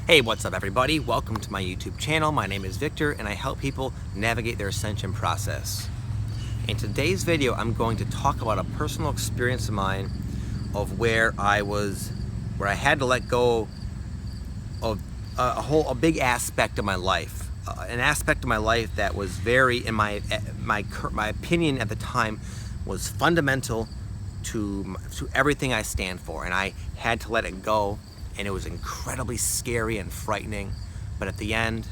Hey, what's up everybody? Welcome to my YouTube channel. My name is Victor and I help people navigate their ascension process. In today's video, I'm going to talk about a personal experience of mine of where I had to let go of a big aspect of my life. An aspect of my life that was very, in my opinion at the time, was fundamental to everything I stand for, and I had to let it go. And it was incredibly scary and frightening, but at the end,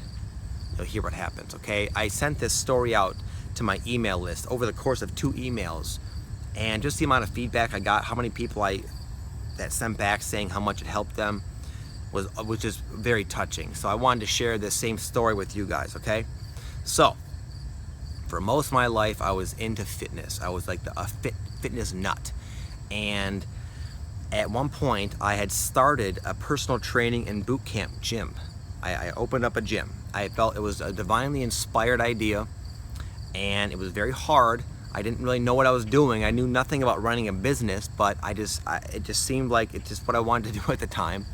you'll hear what happens, okay? I sent this story out to my email list over the course of 2 emails, and just the amount of feedback I got, how many people that sent back saying how much it helped them was just very touching. So I wanted to share this same story with you guys, okay? So, for most of my life, I was into fitness. I was like a fitness nut, and at one point, I had started a personal training and boot camp gym. I opened up a gym. I felt it was a divinely inspired idea, and it was very hard. I didn't really know what I was doing. I knew nothing about running a business, but it just seemed like it's just what I wanted to do at the time.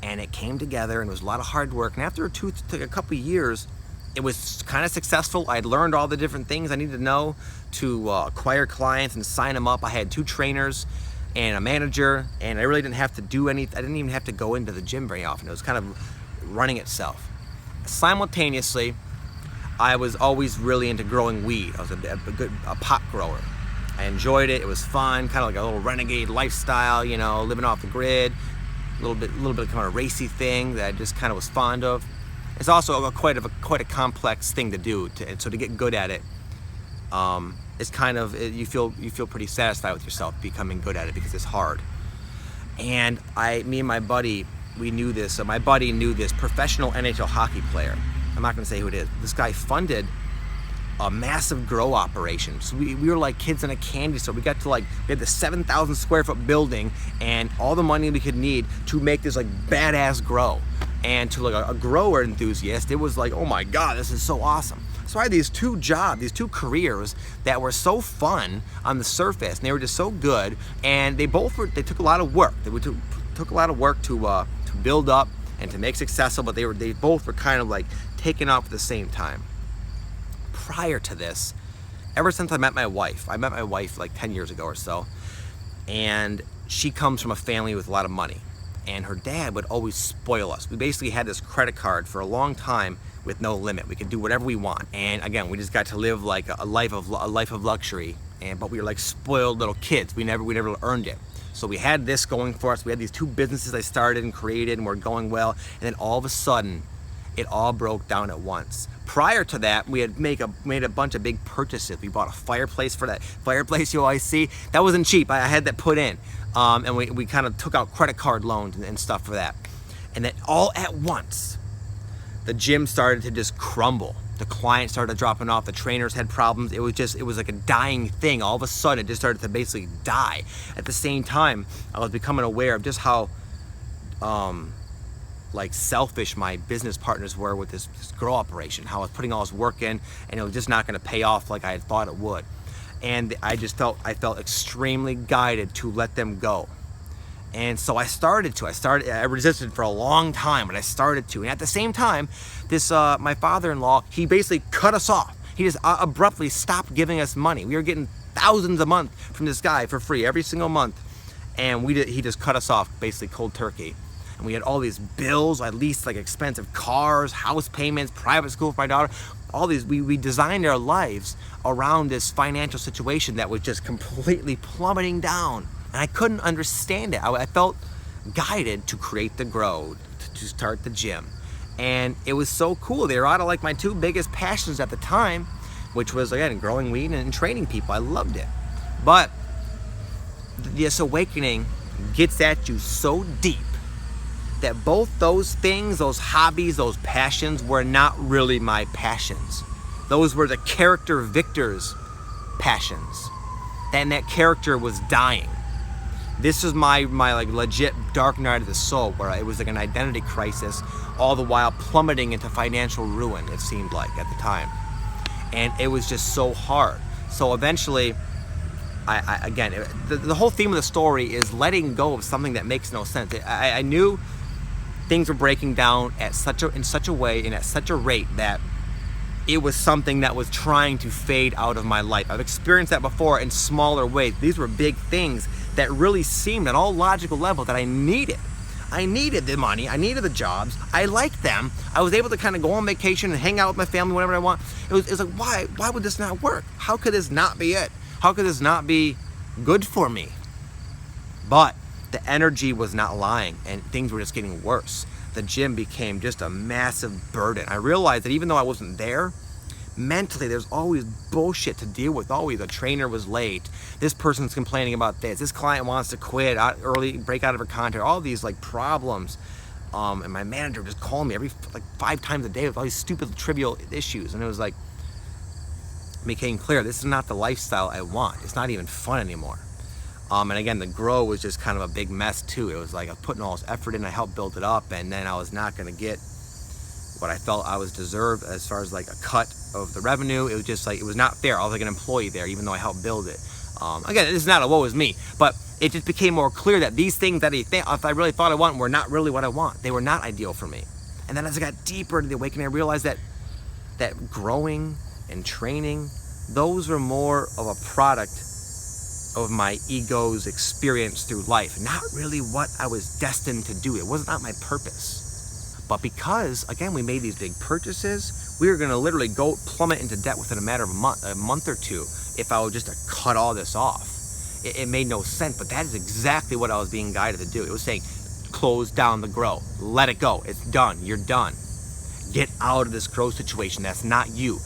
And it came together, and it was a lot of hard work. And after a couple of years, it was kind of successful. I'd learned all the different things I needed to know to acquire clients and sign them up. I had 2 trainers and a manager, and I really didn't have to do anything. I didn't even have to go into the gym very often. It was kind of running itself. Simultaneously, I was always really into growing weed. I was a pot grower. I enjoyed it. It was fun, kind of like a little renegade lifestyle, you know, living off the grid. A little bit kind of a racy thing that I just kind of was fond of. It's also quite a complex thing to do, so to get good at it, it's kind of, you feel pretty satisfied with yourself becoming good at it because it's hard. And me and my buddy, we knew this. So my buddy knew this professional NHL hockey player. I'm not going to say who it is. This guy funded a massive grow operation. So we were like kids in a candy store. We had the 7,000 square foot building and all the money we could need to make this like badass grow. And to like a grower enthusiast, it was like, oh my God, this is so awesome. So I had these 2 jobs, these 2 careers that were so fun on the surface, and they were just so good. And they took a lot of work. They took a lot of work to build up and to make successful, but they both were kind of like taking off at the same time. Prior to this, ever since I met my wife like 10 years ago or so, and she comes from a family with a lot of money, and her dad would always spoil us. We basically had this credit card for a long time with no limit. We could do whatever we want, and again, we just got to live like a life of luxury. But we were like spoiled little kids. We never earned it. So we had this going for us. We had these 2 businesses I started and created, and we're going well. And then all of a sudden, it all broke down at once. Prior to that, we had made a bunch of big purchases. We bought a fireplace for that fireplace you always see. That wasn't cheap. I had that put in, and we kind of took out credit card loans and stuff for that. And then all at once, the gym started to just crumble. The clients started dropping off. The trainers had problems. It was like a dying thing. All of a sudden, it just started to basically die. At the same time, I was becoming aware of just how like selfish my business partners were with this grow operation. How I was putting all this work in, and it was just not going to pay off like I had thought it would. And I felt extremely guided to let them go. And so I resisted for a long time, but I started to. And at the same time, my father-in-law, he basically cut us off. He just abruptly stopped giving us money. We were getting thousands a month from this guy for free every single month. And he just cut us off, basically cold turkey. And we had all these bills. I leased like expensive cars, house payments, private school for my daughter. All these, we designed our lives around this financial situation that was just completely plummeting down. And I couldn't understand it. I felt guided to create the grow, to start the gym. And it was so cool. They were out of like my 2 biggest passions at the time, which was, again, growing weed and training people. I loved it. But this awakening gets at you so deep that both those things, those hobbies, those passions were not really my passions. Those were the character Victor's passions. And that character was dying. This is my like legit dark night of the soul, where it was like an identity crisis, all the while plummeting into financial ruin, it seemed like at the time. And it was just so hard. So eventually, the whole theme of the story is letting go of something that makes no sense. I knew things were breaking down in such a way and at such a rate that it was something that was trying to fade out of my life. I've experienced that before in smaller ways. These were big things that really seemed at all logical level that I needed. I needed the money, I needed the jobs, I liked them. I was able to kind of go on vacation and hang out with my family whenever I want. It was like, why would this not work? How could this not be it? How could this not be good for me? But the energy was not lying, and things were just getting worse. The gym became just a massive burden. I realized that even though I wasn't there, mentally there's always bullshit to deal with. Always a trainer was late, this person's complaining about this client wants to quit early, break out of her contract, all these like problems. And my manager just called me every 5 times a day with all these stupid trivial issues. And it was like, it became clear this is not the lifestyle I want. It's not even fun anymore. And again, the grow was just kind of a big mess too. It was like I was putting all this effort in, I helped build it up, and then I was not going to get what I felt I was deserved as far as like a cut of the revenue. It was just like, it was not fair. I was like an employee there, even though I helped build it. Again, this is not a woe is me, but it just became more clear that these things that if I really thought I want were not really what I want. They were not ideal for me. And then as I got deeper into the awakening, I realized that growing and training, those were more of a product of my ego's experience through life, not really what I was destined to do. It was not my purpose. But because, again, we made these big purchases, we were going to literally go plummet into debt within a matter of a month or two if I was just to cut all this off. It made no sense, but that is exactly what I was being guided to do. It was saying, close down the grow, let it go, it's done, you're done. Get out of this grow situation, that's not you.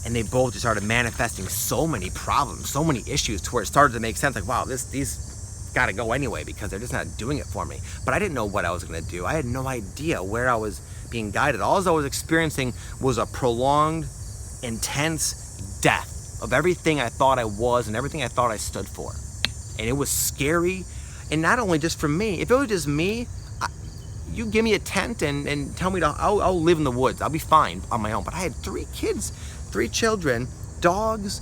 And they both just started manifesting so many problems, so many issues, to where it started to make sense. Like, wow, these got to go anyway because they're just not doing it for me. But I didn't know what I was going to do. I had no idea where I was being guided. All I was experiencing was a prolonged, intense death of everything I thought I was and everything I thought I stood for. And it was scary. And not only just for me. If it was just me, you give me a tent and tell me I'll live in the woods. I'll be fine on my own. But I had 3 kids. 3 children, dogs,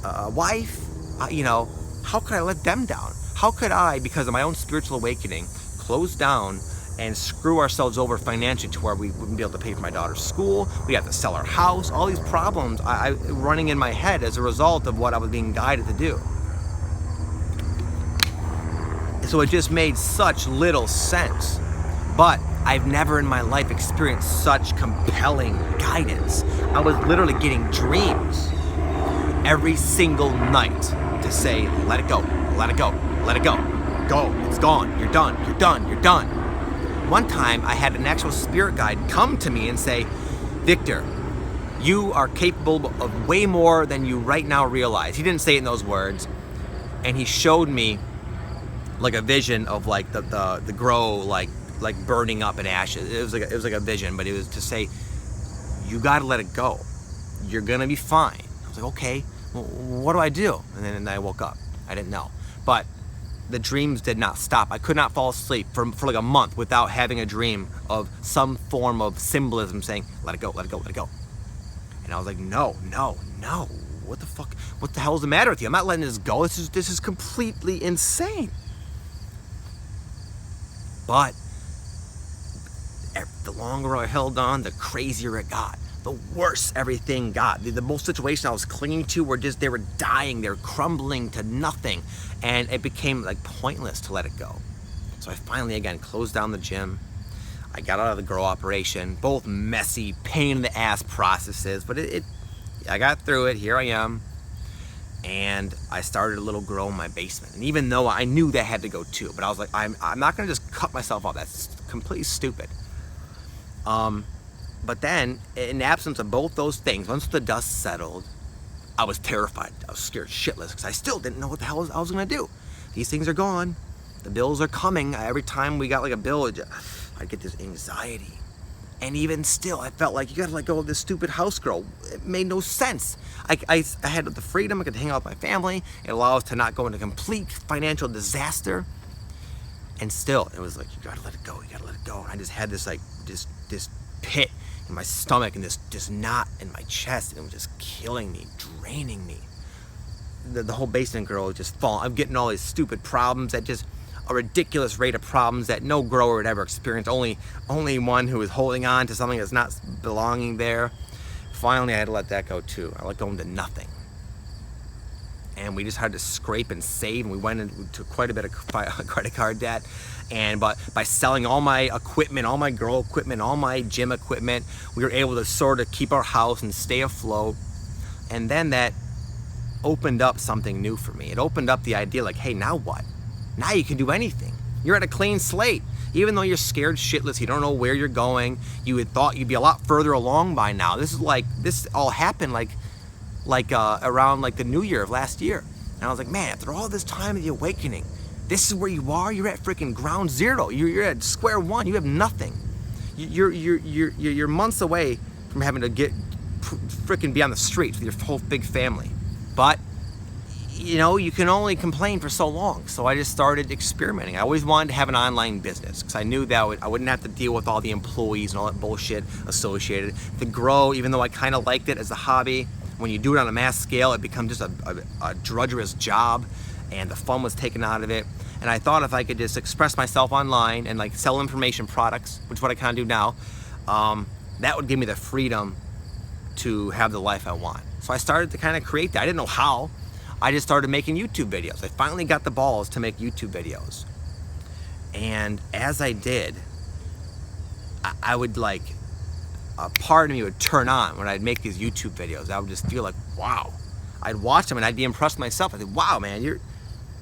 a wife, how could I let them down? How could I, because of my own spiritual awakening, close down and screw ourselves over financially to where we wouldn't be able to pay for my daughter's school, we had to sell our house, all these problems I running in my head as a result of what I was being guided to do. So it just made such little sense. But I've never in my life experienced such compelling guidance. I was literally getting dreams every single night to say, let it go, let it go, let it go. Go, it's gone, you're done, you're done, you're done. One time I had an actual spirit guide come to me and say, Victor, you are capable of way more than you right now realize. He didn't say it in those words. And he showed me like a vision of like the grow, like burning up in ashes. It was like a vision, but it was to say, you got to let it go. You're going to be fine. I was like, okay, well, what do I do? And then I woke up. I didn't know. But the dreams did not stop. I could not fall asleep for like a month without having a dream of some form of symbolism saying, let it go, let it go, let it go. And I was like, no. What the fuck? What the hell is the matter with you? I'm not letting this go. This is completely insane. But the longer I held on, the crazier it got. The worse everything got. The most situations I was clinging to were just, they were dying, they were crumbling to nothing. And it became like pointless to let it go. So I finally, again, closed down the gym. I got out of the grow operation, both messy, pain in the ass processes, but I got through it, here I am. And I started a little grow in my basement. And even though I knew that had to go too, but I was like, I'm not gonna just cut myself off, that's completely stupid. But then, in the absence of both those things, once the dust settled, I was terrified. I was scared shitless because I still didn't know what the hell I was gonna do. These things are gone. The bills are coming. Every time we got like a bill, I'd get this anxiety. And even still, I felt like you gotta let go of this stupid house girl. It made no sense. I had the freedom, I could hang out with my family. It allowed us to not go into complete financial disaster. And still, it was like, you gotta let it go, you gotta let it go. And I just had this like, this pit in my stomach and this knot in my chest, and it was just killing me, draining me. The whole basement girl was just falling. I'm getting all these stupid problems that just, a ridiculous rate of problems that no grower would ever experience. Only one who is holding on to something that's not belonging there. Finally, I had to let that go too. I let go into nothing. And we just had to scrape and save, and we went into quite a bit of credit card debt. But by selling all my equipment, all my grow equipment, all my gym equipment, we were able to sort of keep our house and stay afloat. And then that opened up something new for me. It opened up the idea like, hey, now what? Now you can do anything. You're at a clean slate. Even though you're scared shitless, you don't know where you're going, you had thought you'd be a lot further along by now. This all happened around like the new year of last year. And I was like, man, after all this time of the awakening, this is where you are. You're at freaking ground zero. You're at square one. You have nothing. You're months away from having to freaking be on the streets with your whole big family. But you know, you can only complain for so long. So I just started experimenting. I always wanted to have an online business because I knew that I wouldn't have to deal with all the employees and all that bullshit associated. The grow, even though I kind of liked it as a hobby, when you do it on a mass scale, it becomes just a drudgerous job, and the fun was taken out of it. And I thought if I could just express myself online and like sell information products, which is what I kind of do now, that would give me the freedom to have the life I want. So I started to kind of create that. I didn't know how. I just started making YouTube videos. I finally got the balls to make YouTube videos. And as I did, I would like, a part of me would turn on when I'd make these YouTube videos. I would just feel like, wow. I'd watch them and I'd be impressed myself. I'd say, wow, man, you're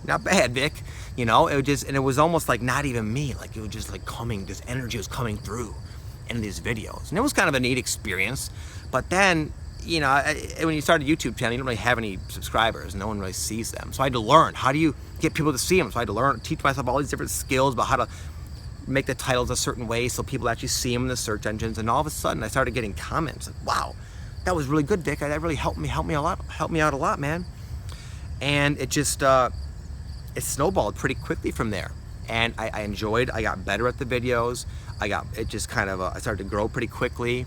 not bad, Vic. You know, it would just, and it was almost like not even me. Like it was just like coming, this energy was coming through in these videos. And it was kind of a neat experience. But then, you know, when you start a YouTube channel, you don't really have any subscribers. No one really sees them. So I had to learn, how do you get people to see them? So I had to teach myself all these different skills about how to make the titles a certain way so people actually see them in the search engines. And all of a sudden, I started getting comments like, wow, that was really good, Vic. That really helped me out a lot, man. And it just, it snowballed pretty quickly from there. And I got better at the videos. I started to grow pretty quickly.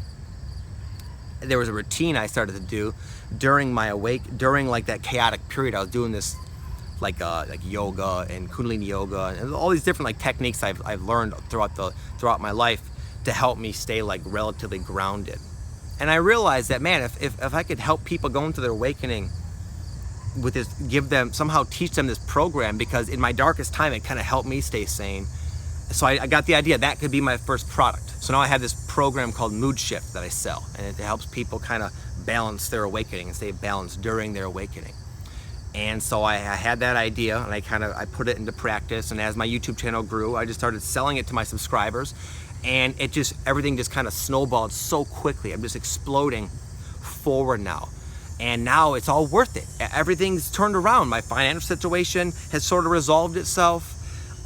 There was a routine I started to do during like that chaotic period. I was doing this like yoga and Kundalini yoga and all these different like techniques I've learned throughout my life to help me stay like relatively grounded. And I realized that, man, if I could help people go into their awakening with this, teach them this program, because in my darkest time it kind of helped me stay sane. So I got the idea that could be my first product. So now I have this program called Mood Shift that I sell, and it helps people kind of balance their awakening and stay balanced during their awakening. And so I had that idea, and I put it into practice. And as my YouTube channel grew, I just started selling it to my subscribers, and everything just kind of snowballed so quickly. I'm just exploding forward now. And now it's all worth it. Everything's turned around. My financial situation has sort of resolved itself.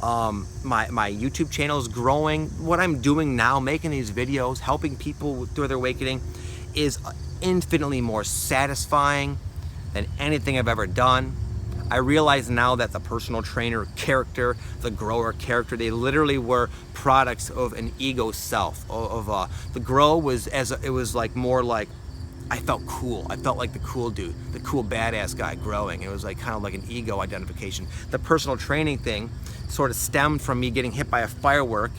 My YouTube channel is growing. What I'm doing now, making these videos, helping people through their awakening, is infinitely more satisfying than anything I've ever done. I realize now that the personal trainer character, the grower character, they literally were products of an ego self. The grow was more like, I felt cool. I felt like the cool dude, the cool badass guy growing. It was like kind of like an ego identification. The personal training thing sort of stemmed from me getting hit by a firework,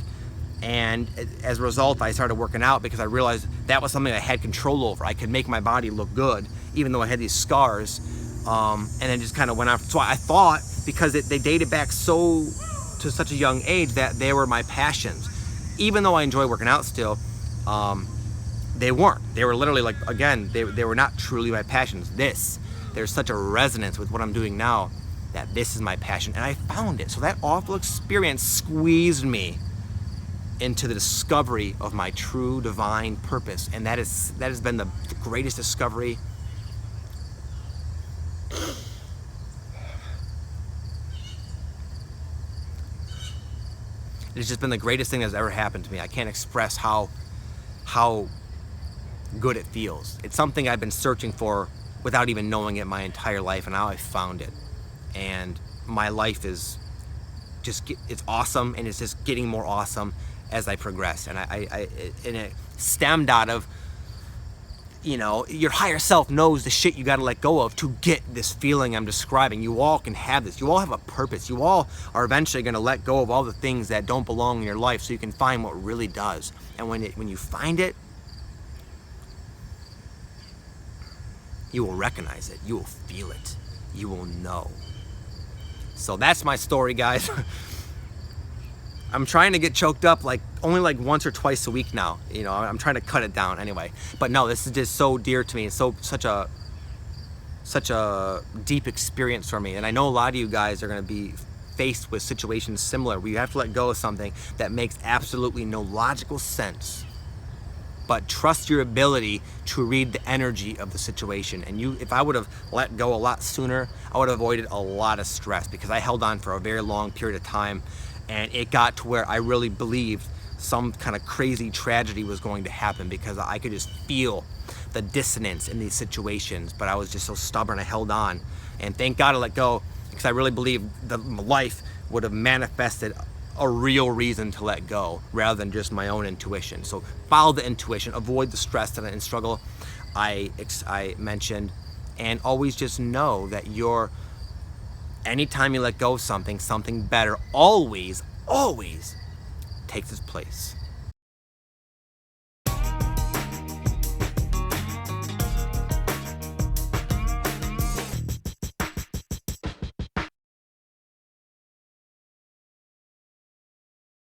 and as a result I started working out because I realized that was something I had control over. I could make my body look good even though I had these scars, and then just kind of went after. So I thought, because they dated back to such a young age, that they were my passions. Even though I enjoy working out still, they weren't. They were literally like, again, they were not truly my passions. There's such a resonance with what I'm doing now that this is my passion, and I found it. So that awful experience squeezed me into the discovery of my true divine purpose, and that has been the greatest discovery. It's just been the greatest thing that's ever happened to me. I can't express how good it feels. It's something I've been searching for without even knowing it my entire life, and now I found it. And my life is it's awesome, and it's just getting more awesome as I progress. And it stemmed out of you know, your higher self knows the shit you got to let go of to get this feeling I'm describing. You all can have this. You all have a purpose. You all are eventually going to let go of all the things that don't belong in your life so you can find what really does. And when you find it, you will recognize it. You will feel it. You will know. So that's my story, guys. I'm trying to get choked up only once or twice a week now. You know, I'm trying to cut it down anyway. But no, this is just so dear to me. It's such a deep experience for me. And I know a lot of you guys are going to be faced with situations similar where you have to let go of something that makes absolutely no logical sense. But trust your ability to read the energy of the situation. And if I would have let go a lot sooner, I would have avoided a lot of stress, because I held on for a very long period of time. And it got to where I really believed some kind of crazy tragedy was going to happen, because I could just feel the dissonance in these situations. But I was just so stubborn, I held on. And thank God I let go, because I really believe that my life would have manifested a real reason to let go rather than just my own intuition. So follow the intuition, avoid the stress and struggle I mentioned, and always just know that anytime you let go of something better always takes its place.